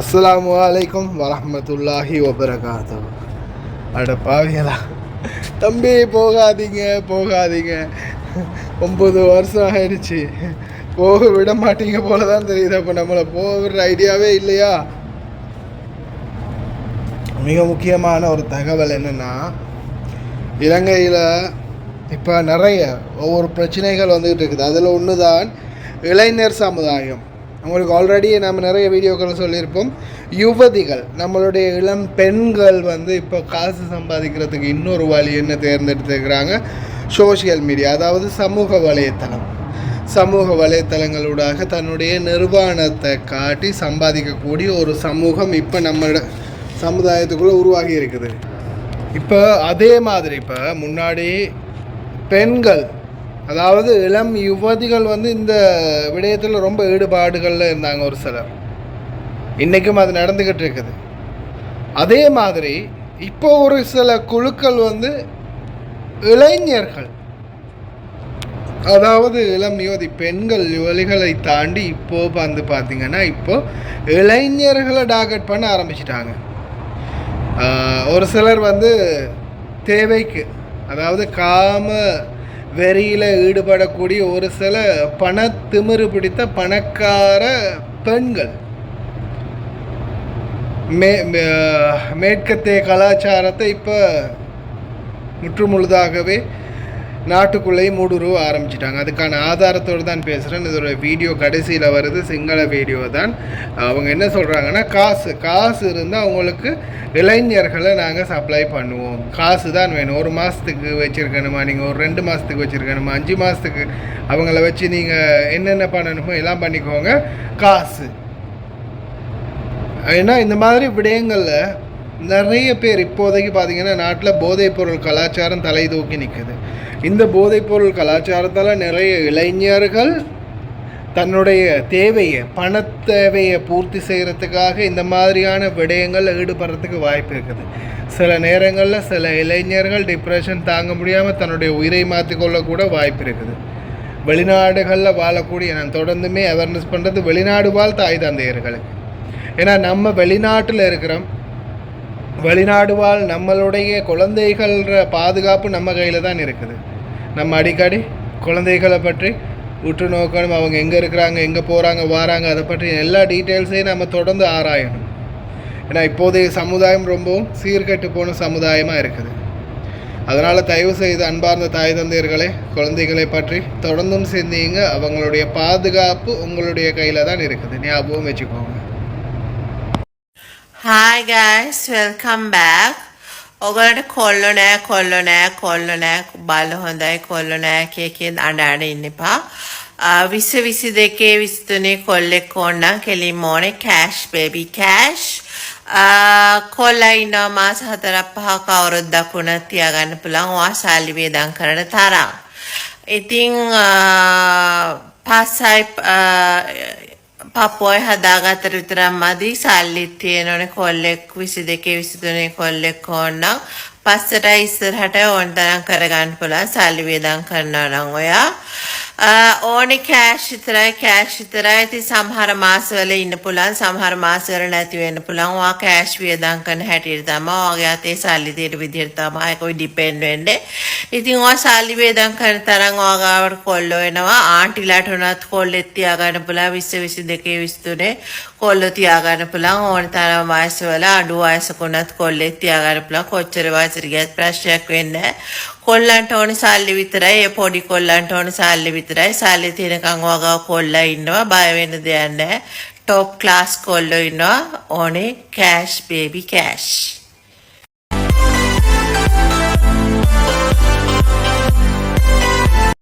அஸ்ஸலாமு அலைக்கும் வரஹ்மத்துல்லாஹி வபரகாத்து. அட பாவிங்களா, தம்பி போகாதீங்க 9 வருஷம் ஆயிடுச்சு, போக விட மாட்டீங்க போல தான் தெரியுது. அப்போ நம்மளை போகிற ஐடியாவே இல்லையா? மிக முக்கியமான ஒரு தகவல் என்னென்னா, இலங்கையில் இப்போ நிறைய ஒவ்வொரு பிரச்சனைகள் வந்துக்கிட்டு இருக்குது. அதில் ஒன்று தான் இளைஞர் சமுதாயம். உங்களுக்கு ஆல்ரெடி நம்ம நிறைய வீடியோக்கள் சொல்லியிருப்போம். யுவதிகள், நம்மளுடைய இளம் பெண்கள் இப்போ காசு சம்பாதிக்கிறதுக்கு இன்னொரு வழி என்ன தேர்ந்தெடுத்துக்கிறாங்க? சோஷியல் மீடியா, அதாவது சமூக வலைத்தளங்களூடாக தன்னுடைய நிர்வாணத்தை காட்டி சம்பாதிக்கக்கூடிய ஒரு சமூகம் இப்போ நம்ம சமுதாயத்துக்குள்ளே உருவாகி இருக்குது. இப்போ அதே மாதிரி இப்போ முன்னாடி பெண்கள், அதாவது இளம் யுவதிகள் இந்த விடயத்தில் ரொம்ப ஈடுபாடுகளில் இருந்தாங்க ஒரு சிலர். இன்றைக்கும் அது நடந்துக்கிட்டு இருக்குது. அதே மாதிரி இப்போ ஒரு சில குழுக்கள் இளைஞர்கள், அதாவது இளம் யுவதி பெண்கள் யுவதிகளை தாண்டி இப்போது பார்த்திங்கன்னா இப்போது இளைஞர்களை டார்கெட் பண்ண ஆரம்பிச்சிட்டாங்க. ஒரு சிலர் தேவைக்கு, அதாவது காம வெறியில் ஈடுபடக்கூடிய ஒரு சில பணத்திமிரு பிடித்த பணக்கார பெண்கள் மேற்கத்திய கலாச்சாரத்தை இப்போ முற்றுமுழுதாகவே நாட்டுக்குள்ளேயும் ஊடுருவ ஆரம்பிச்சிட்டாங்க. அதுக்கான ஆதாரத்தோடு தான் பேசுகிறேன். இதோட வீடியோ கடைசியில் வருது, சிங்கள வீடியோ தான். அவங்க என்ன சொல்கிறாங்கன்னா, காசு இருந்தால் அவங்களுக்கு இளைஞர்களை நாங்கள் சப்ளை பண்ணுவோம், காசு தான் வேணும். 1 மாதத்துக்கு வச்சுருக்கணுமா, நீங்கள் ஒரு 2 மாதத்துக்கு வச்சுருக்கணுமா, 5 மாதத்துக்கு அவங்கள வச்சு நீங்கள் என்னென்ன பண்ணணுமோ எல்லாம் பண்ணிக்கோங்க, காசு. ஏன்னா இந்த மாதிரி விடயங்களில் நிறைய பேர் இப்போதைக்கு பார்த்திங்கன்னா நாட்டில் போதைப்பொருள் கலாச்சாரம் தலை தூக்கி நிற்குது. இந்த போதைப்பொருள் கலாச்சாரத்தால் நிறைய இளைஞர்கள் தன்னுடைய பணத்தேவையை பூர்த்தி செய்கிறதுக்காக இந்த மாதிரியான விடயங்களில் ஈடுபடுறதுக்கு வாய்ப்பு இருக்குது. சில நேரங்களில் சில இளைஞர்கள் டிப்ரெஷன் தாங்க முடியாமல் தன்னுடைய உயிரை மாற்றிக்கொள்ள கூட வாய்ப்பு இருக்குது. வெளிநாடுகளில் வாழக்கூடிய, நான் தொடர்ந்துமே அவேர்னஸ் பண்ணுறது வெளிநாடு வாழ் தாய் தந்தையர்களுக்கு. ஏன்னா நம்ம வெளிநாட்டில் இருக்கிறோம், வெளிநாடு வாழ் நம்மளுடைய குழந்தைகள பாதுகாப்பு நம்ம கையில் தான் இருக்குது. நம்ம அடிக்கடி குழந்தைகளை பற்றி உற்று நோக்கணும், அவங்க எங்கே இருக்கிறாங்க, எங்கே போகிறாங்க வராங்க, அதை பற்றி எல்லா டீட்டெயில்ஸையும் நம்ம தொடர்ந்து ஆராயணும். ஏன்னா இப்போதைய சமுதாயம் ரொம்பவும் சீர்கெட்டு போன சமுதாயமாக இருக்குது. அதனால் தயவு செய்து அன்பார்ந்த தாய் தந்தையர்களே, குழந்தைகளை பற்றி தொடர்ந்தும் சிந்திங்க. அவங்களுடைய பாதுகாப்பு உங்களுடைய கையில் தான் இருக்குது, ஞாபகம் வச்சுக்கோங்க. Hi guys, welcome back. ඔගලට කොල්ලෝ නෑ බල හොඳයි, කොල්ලෝ නෑ කියකින් අඬාන ඉන්න එපා. 20 22 23 කොල්ලෙක් ඕනනම් කෙලින්ම ඕනේ කෑෂ් බේබි කෑෂ්. කොල්ලා ඉන්නවා මාස 4-5ක අවුරුද්දක් වුණත් තියාගන්න පුළුවන් ඔයා සල්ලි වේදම් කරන තරම්. ඉතින් පස්සයි පපුවයි හදාගත්තට විතරක් මදි, සල්ලිත් තියෙනවනේ. කොල්ලෙක් 22 23 කොල්ලෙක් ඕනනම් පස්සට ඉස්සරහට ඕන තරම් කරගන්න පුළුවන් සල්ලි වේදම් කරනවා නම් ඔයා. ඕනේ කෑෂ් විතරයි. ඉතින් සමහර මාසවල ඉන්න පුළුවන්, සමහර මාසවල නැති වෙන්න පුළුවන්. ඔයා කෑෂ් වේදම් කරන හැටියට තමයි ඔයාගේ අතේ සල්ලි තියෙන විදිහට තමයි ඒක ඩිපෙන්ඩ් වෙන්නේ. ඉතින් ඔයා සල්ලි වේදම් කරන තරම් ඔයාගාවට කොල්ලෝ වෙනවා. ආන්ටිලාට උනත් කොල්ලෙක් තියාගන්න පුළුවන්. 20 22 23 කොල්ලෝ තියාගන්න පුළුවන්. ඕන තරම් වයසවල අඩු වයසකුණත් කොල්ලෙක් තියාගන්න පුළුවන්. කොච්චර වයසට ගියත් ප්‍රශ්නයක් වෙන්නේ නැහැ. කොල්ලන්ට ඕනේ සල්ලි විතරයි. ඒ පොඩි කොල්ලන්ට ඕනේ සල්ලි විතරයි. සල්ලි තියෙනකන් ඔයාගාව කොල්ලා ඉන්නවා, බය වෙන්න දෙයක් නැහැ. টপ ক্লাস කොල්ලෝ ඉන්නවා. ඕනේ කෑෂ් බේබි කෑෂ්.